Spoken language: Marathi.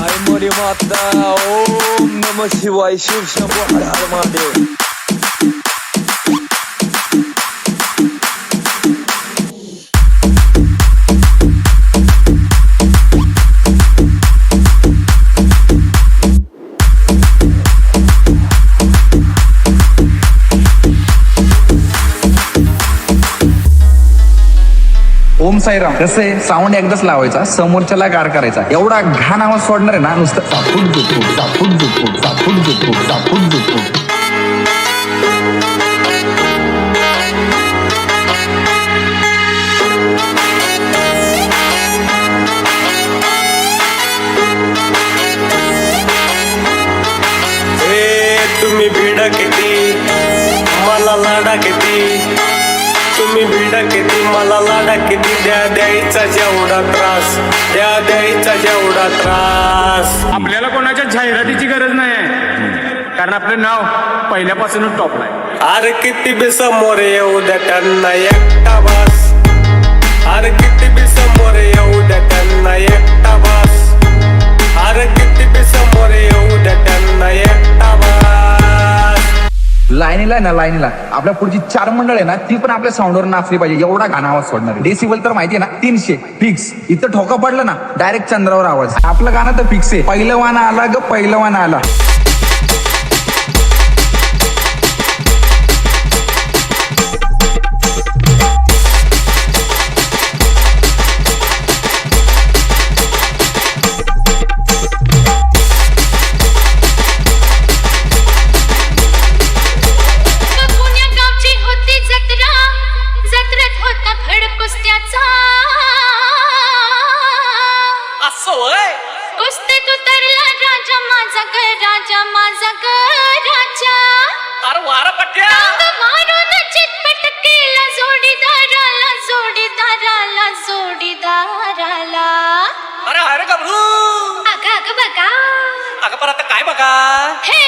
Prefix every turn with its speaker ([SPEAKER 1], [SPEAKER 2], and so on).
[SPEAKER 1] आई मोरी माता ओम नमः शिवाय शिव शंभो हर हर महादेव.
[SPEAKER 2] ओम साईराम. कसं आहे, साऊंड एकदाच लावायचा, समोरच्याला गार करायचा. एवढा घाण आवाज सोडणार आहे ना, नुसतं चापून झुपून चापून झुपून चापून झुपून चापून झुपून.
[SPEAKER 3] तुम्ही भिडा किती मला लाडा किती, तुम्ही भिडा किती मला लाडा किती, द्यायचा जेवढा त्रास, द्यायचा जेवढा त्रास.
[SPEAKER 4] आपल्याला कोणाच्या जाहिरातीची गरज नाही, कारण आपलं नाव पहिल्यापासूनच टॉपला आहे.
[SPEAKER 3] अरे किती बी समोर येऊ द्या त्यांना एकटा बस, अरे किती बी समोर येऊ द्या त्यांना एकटा बस, अरे किती बी समोर येऊ द्या त्यांना एकटा बस.
[SPEAKER 2] लाईनीला आहे ना, लाईनीला आपल्या पुढची 4 मंडळ आहे ना, ती पण आपल्या साऊंडवर नाचली पाहिजे. एवढा घाण आवाज सोडणार. डेसिबल तर माहिती आहे ना, 300 फिक्स. इथं ठोका पडलं ना, डायरेक्ट चंद्रावर आवाज. आपलं गाणं तर फिक्स आहे. पहिलवान आला ग पहिलवान आला.
[SPEAKER 5] पुण्या गावची होती जत्रा, जत्रेत होता फड कुस्त्याचा. कुस्तीत उतरला राजा माझा ग, राजा माझा ग राजा. टांग मारून चितपट केला जोडीदाराला, जोडीदाराला, जोडीदाराला.
[SPEAKER 3] अरे अरे गबरू,
[SPEAKER 5] अग अग बघा,
[SPEAKER 3] अगं पण आता काय बघा,
[SPEAKER 5] हे